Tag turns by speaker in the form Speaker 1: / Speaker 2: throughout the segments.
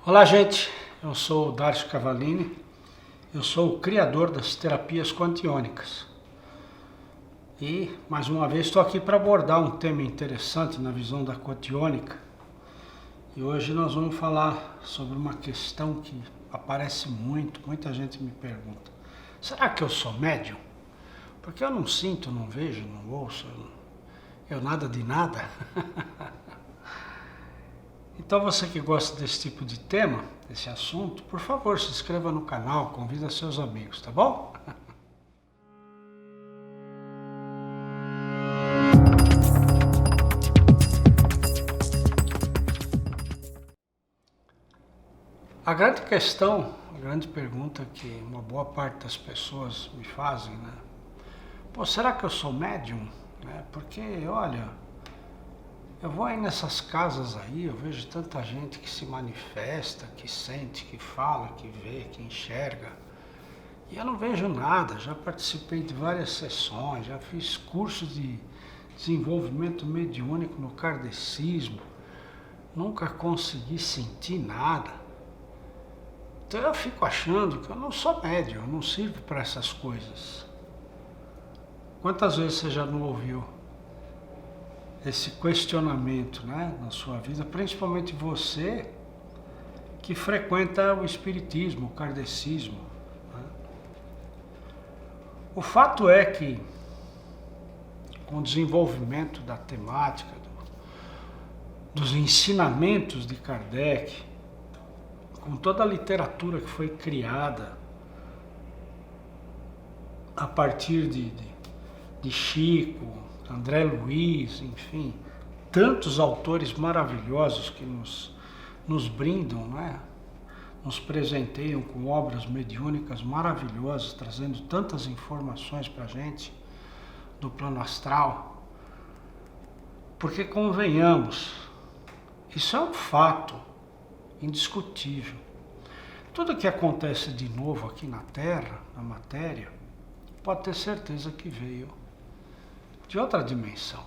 Speaker 1: Olá, gente. Eu sou o Darcio Cavallini. Eu sou o criador das terapias quantiônicas. E, mais uma vez, estou aqui para abordar um tema interessante na visão da quantiônica. E hoje nós vamos falar sobre uma questão que aparece muito, muita gente me pergunta. Será que eu sou médium? Porque eu não sinto, não vejo, não ouço, eu nada de nada. Então você que gosta desse tipo de tema, desse assunto, por favor, se inscreva no canal, convida seus amigos, tá bom? A grande questão, a grande pergunta que uma boa parte das pessoas me fazem, né? Pô, será que eu sou médium? Porque, olha, eu vou aí nessas casas aí, eu vejo tanta gente que se manifesta, que sente, que fala, que vê, que enxerga. E eu não vejo nada, já participei de várias sessões, já fiz cursos de desenvolvimento mediúnico no kardecismo, nunca consegui sentir nada. Então eu fico achando que eu não sou médium, eu não sirvo para essas coisas. Quantas vezes você já não ouviu esse questionamento, né, na sua vida, principalmente você que frequenta o espiritismo, o kardecismo, né? O fato é que, com o desenvolvimento da temática, dos ensinamentos de Kardec, com toda a literatura que foi criada a partir de Chico, André Luiz, enfim, tantos autores maravilhosos que nos brindam, né? Nos presenteiam com obras mediúnicas maravilhosas, trazendo tantas informações para a gente do plano astral. Porque, convenhamos, isso é um fato indiscutível. Tudo que acontece de novo aqui na Terra, na matéria, pode ter certeza que veio de outra dimensão.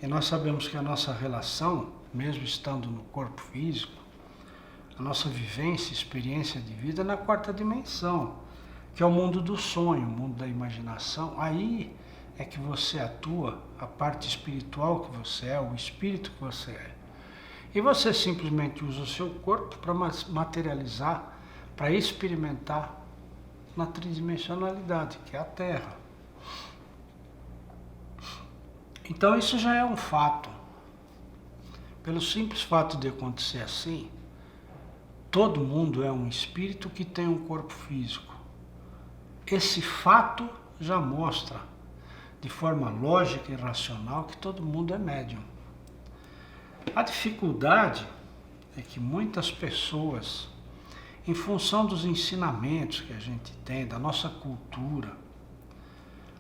Speaker 1: E nós sabemos que a nossa relação, mesmo estando no corpo físico, a nossa vivência, experiência de vida é na quarta dimensão, que é o mundo do sonho, o mundo da imaginação. Aí é que você atua, a parte espiritual que você é, o espírito que você é. E você simplesmente usa o seu corpo para materializar, para experimentar na tridimensionalidade, que é a Terra. Então isso já é um fato. Pelo simples fato de acontecer assim, todo mundo é um espírito que tem um corpo físico. Esse fato já mostra, de forma lógica e racional, que todo mundo é médium. A dificuldade é que muitas pessoas, em função dos ensinamentos que a gente tem, da nossa cultura,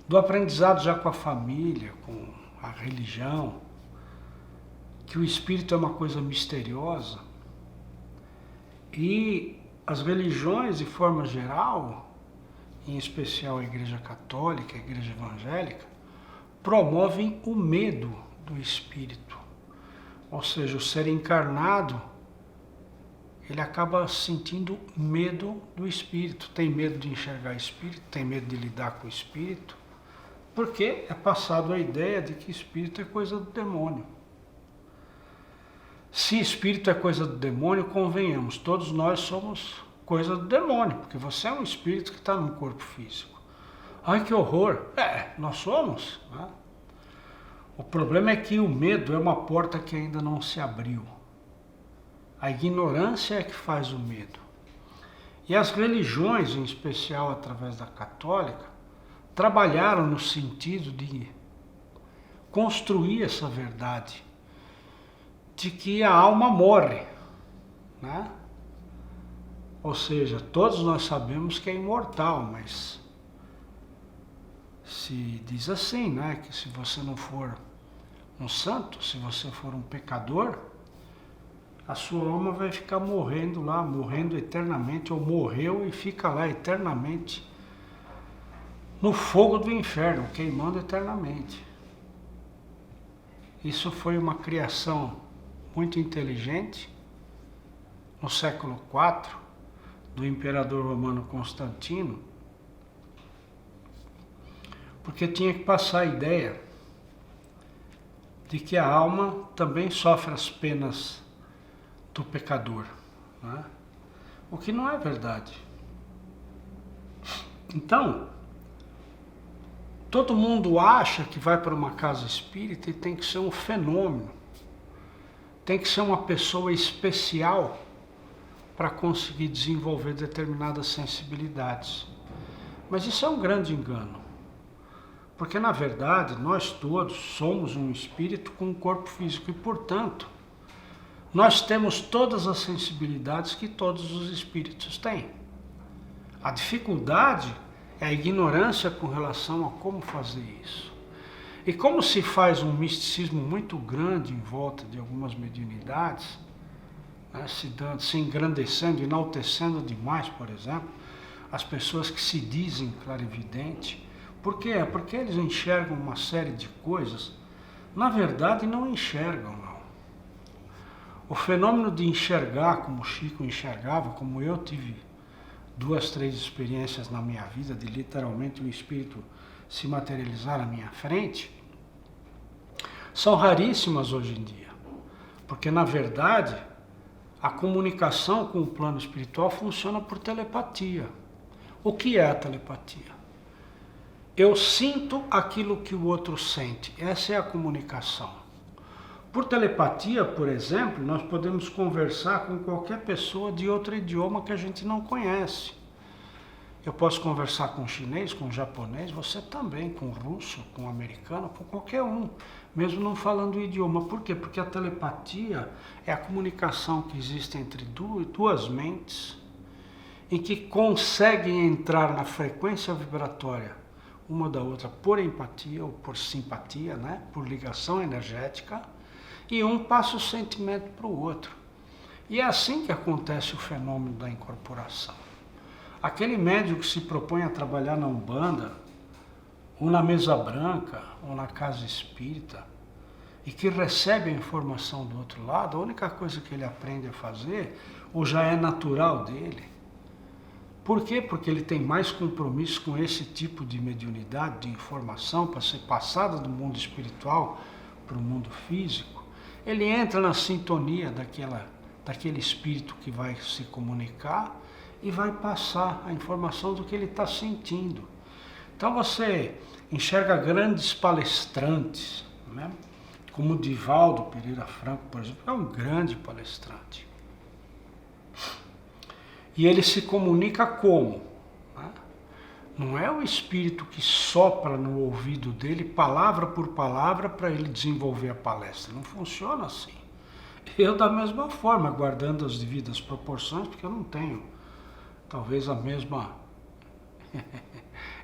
Speaker 1: do aprendizado já com a família, com a religião, que o espírito é uma coisa misteriosa, e as religiões, de forma geral, em especial a Igreja Católica, a Igreja Evangélica, promovem o medo do espírito. Ou seja, o ser encarnado, ele acaba sentindo medo do espírito, tem medo de enxergar espírito, tem medo de lidar com o espírito, porque é passado a ideia de que espírito é coisa do demônio. Se espírito é coisa do demônio, convenhamos, todos nós somos coisa do demônio, porque você é um espírito que está num corpo físico. Ai, que horror! Nós somos, né? O problema é que o medo é uma porta que ainda não se abriu. A ignorância é que faz o medo. E as religiões, em especial através da católica, trabalharam no sentido de construir essa verdade, de que a alma morre, né? Ou seja, todos nós sabemos que é imortal, mas se diz assim, né? Que se você não for um santo, se você for um pecador, a sua alma vai ficar morrendo lá, morrendo eternamente, ou morreu e fica lá eternamente no fogo do inferno, queimando eternamente. Isso foi uma criação muito inteligente no século IV, do imperador romano Constantino, porque tinha que passar a ideia de que a alma também sofre as penas do pecador, né? O que não é verdade. Então, todo mundo acha que vai para uma casa espírita e tem que ser um fenômeno, tem que ser uma pessoa especial para conseguir desenvolver determinadas sensibilidades. Mas isso é um grande engano, porque na verdade nós todos somos um espírito com um corpo físico e, portanto, nós temos todas as sensibilidades que todos os espíritos têm. A dificuldade é a ignorância com relação a como fazer isso. E como se faz um misticismo muito grande em volta de algumas mediunidades, né, se engrandecendo, enaltecendo demais, por exemplo, as pessoas que se dizem clarividente. Por quê? Porque eles enxergam uma série de coisas, na verdade não enxergam, não. O fenômeno de enxergar como Chico enxergava, como eu tive 2, 3 experiências na minha vida, de literalmente um espírito se materializar na minha frente, são raríssimas hoje em dia. Porque, na verdade, a comunicação com o plano espiritual funciona por telepatia. O que é a telepatia? Eu sinto aquilo que o outro sente. Essa é a comunicação. Por telepatia, por exemplo, nós podemos conversar com qualquer pessoa de outro idioma que a gente não conhece. Eu posso conversar com chinês, com japonês, você também, com russo, com americano, com qualquer um, mesmo não falando o idioma. Por quê? Porque a telepatia é a comunicação que existe entre duas mentes, em que conseguem entrar na frequência vibratória uma da outra por empatia ou por simpatia, né? Por ligação energética, e um passa o sentimento para o outro. E é assim que acontece o fenômeno da incorporação. Aquele médium que se propõe a trabalhar na Umbanda, ou na mesa branca, ou na casa espírita, e que recebe a informação do outro lado, a única coisa que ele aprende a fazer, ou já é natural dele. Por quê? Porque ele tem mais compromisso com esse tipo de mediunidade, de informação, para ser passada do mundo espiritual para o mundo físico. Ele entra na sintonia daquele espírito que vai se comunicar e vai passar a informação do que ele está sentindo. Então você enxerga grandes palestrantes, né? Como o Divaldo Pereira Franco, por exemplo, é um grande palestrante. E ele se comunica como? Né? Não é o espírito que sopra no ouvido dele, palavra por palavra, para ele desenvolver a palestra. Não funciona assim. Eu, da mesma forma, guardando as devidas proporções, porque eu não tenho, talvez, a mesma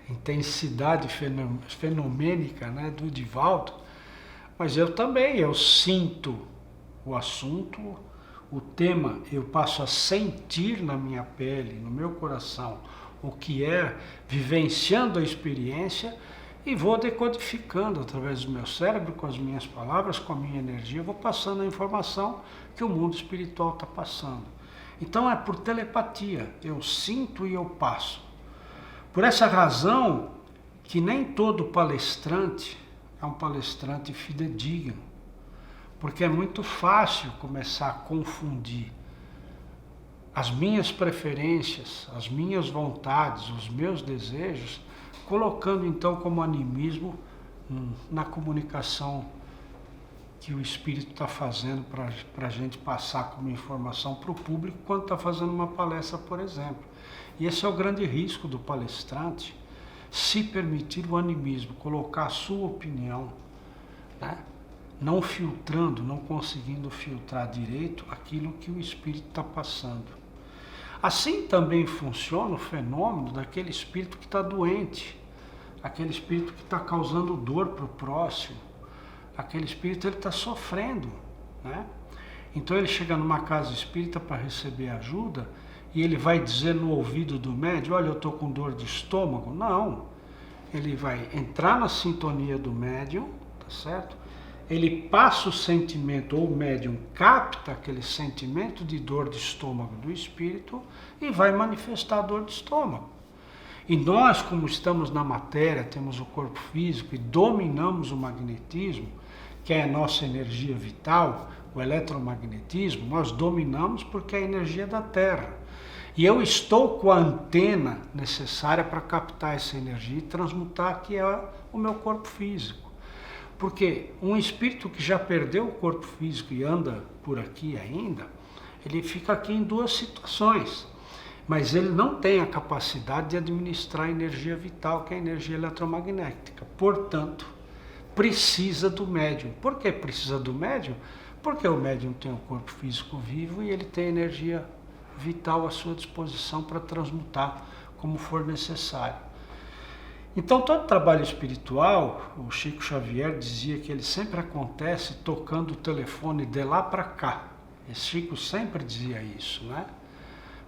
Speaker 1: intensidade fenomênica, né, do Divaldo, mas eu também, eu sinto o assunto, o tema, eu passo a sentir na minha pele, no meu coração, o que é, vivenciando a experiência, e vou decodificando através do meu cérebro, com as minhas palavras, com a minha energia, vou passando a informação que o mundo espiritual está passando. Então é por telepatia, eu sinto e eu passo. Por essa razão que nem todo palestrante é um palestrante fidedigno, porque é muito fácil começar a confundir as minhas preferências, as minhas vontades, os meus desejos, colocando então como animismo na comunicação que o Espírito está fazendo para a gente passar como informação para o público quando está fazendo uma palestra, por exemplo. E esse é o grande risco do palestrante, se permitir o animismo, colocar a sua opinião, né? Não filtrando, não conseguindo filtrar direito aquilo que o Espírito está passando. Assim também funciona o fenômeno daquele espírito que está doente, aquele espírito que está causando dor para o próximo, aquele espírito ele está sofrendo, né? Então ele chega numa casa espírita para receber ajuda e ele vai dizer no ouvido do médium, olha, eu estou com dor de estômago. Não, ele vai entrar na sintonia do médium, tá certo? ele passa o sentimento, ou o médium capta aquele sentimento de dor de estômago do espírito e vai manifestar a dor de estômago. E nós, como estamos na matéria, temos o corpo físico e dominamos o magnetismo, que é a nossa energia vital, o eletromagnetismo, nós dominamos porque é a energia da Terra. E eu estou com a antena necessária para captar essa energia e transmutar, que é o meu corpo físico. Porque um espírito que já perdeu o corpo físico e anda por aqui ainda, ele fica aqui em duas situações. Mas ele não tem a capacidade de administrar a energia vital, que é a energia eletromagnética. Portanto, precisa do médium. Por que precisa do médium? Porque o médium tem o corpo físico vivo e ele tem energia vital à sua disposição para transmutar como for necessário. Então, todo trabalho espiritual, o Chico Xavier dizia que ele sempre acontece tocando o telefone de lá para cá. Esse Chico sempre dizia isso, né?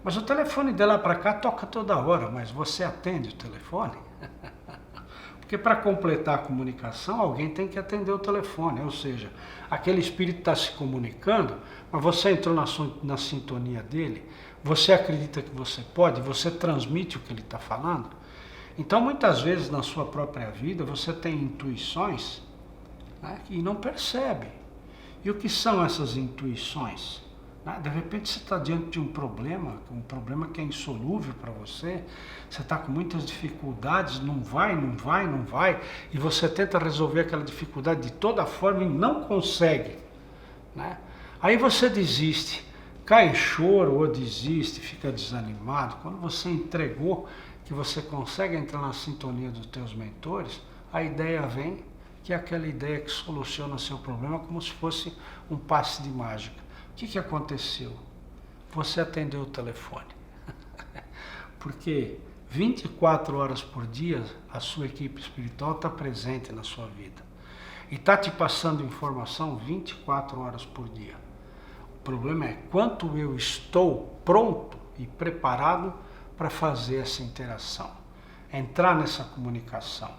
Speaker 1: Mas o telefone de lá para cá toca toda hora, mas você atende o telefone? Porque para completar a comunicação, alguém tem que atender o telefone, ou seja, aquele espírito está se comunicando, mas você entrou na sintonia dele, você acredita que você pode, você transmite o que ele está falando. Então, muitas vezes na sua própria vida, você tem intuições, né, e não percebe. E o que são essas intuições? De repente você está diante de um problema que é insolúvel para você, você está com muitas dificuldades, não vai, e você tenta resolver aquela dificuldade de toda forma e não consegue, né? Aí você desiste, cai em choro ou desiste, fica desanimado. Quando você entregou, que você consegue entrar na sintonia dos teus mentores, a ideia vem, que é aquela ideia que soluciona seu problema como se fosse um passe de mágica. O que aconteceu? Você atendeu o telefone. Porque 24 horas por dia a sua equipe espiritual está presente na sua vida. E está te passando informação 24 horas por dia. O problema é quanto eu estou pronto e preparado para fazer essa interação, entrar nessa comunicação.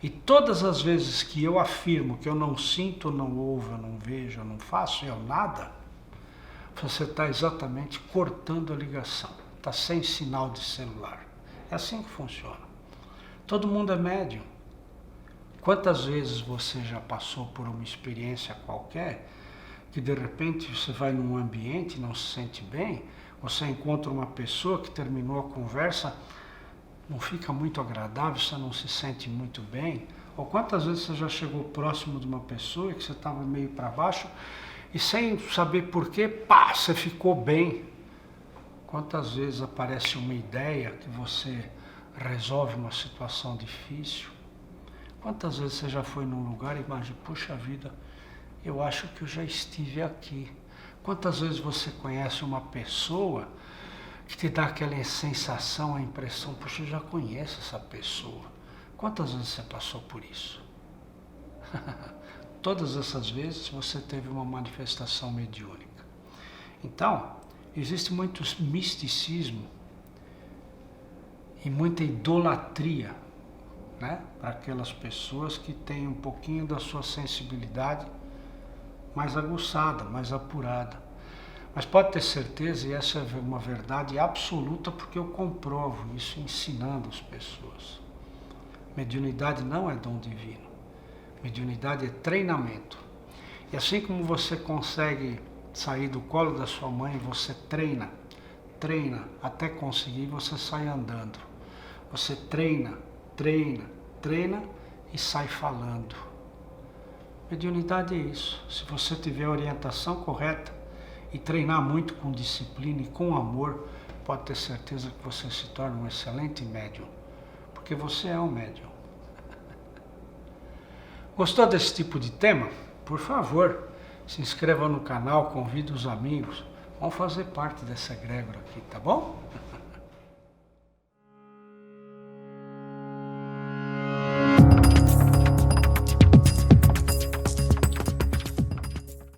Speaker 1: E todas as vezes que eu afirmo que eu não sinto, não ouvo, eu não vejo, eu não faço, eu nada, você está exatamente cortando a ligação, está sem sinal de celular. É assim que funciona. Todo mundo é médium. Quantas vezes você já passou por uma experiência qualquer, que de repente você vai num ambiente e não se sente bem, você encontra uma pessoa que terminou a conversa, não fica muito agradável, você não se sente muito bem, ou quantas vezes você já chegou próximo de uma pessoa que você estava meio para baixo, e sem saber porquê, pá, você ficou bem. Quantas vezes aparece uma ideia que você resolve uma situação difícil? Quantas vezes você já foi num lugar e imagina, puxa vida, eu acho que eu já estive aqui. Quantas vezes você conhece uma pessoa que te dá aquela sensação, a impressão, puxa, eu já conheço essa pessoa. Quantas vezes você passou por isso? Todas essas vezes você teve uma manifestação mediúnica. Então, existe muito misticismo e muita idolatria, né, para aquelas pessoas que têm um pouquinho da sua sensibilidade mais aguçada, mais apurada. Mas pode ter certeza, e essa é uma verdade absoluta, porque eu comprovo isso ensinando as pessoas. Mediunidade não é dom divino. Mediunidade é treinamento. E assim como você consegue sair do colo da sua mãe, você treina até conseguir, você sai andando. Você treina e sai falando. Mediunidade é isso. Se você tiver a orientação correta e treinar muito com disciplina e com amor, pode ter certeza que você se torna um excelente médium. Porque você é um médium. Gostou desse tipo de tema? Por favor, se inscreva no canal, convide os amigos. Vão fazer parte dessa egrégora aqui, tá bom?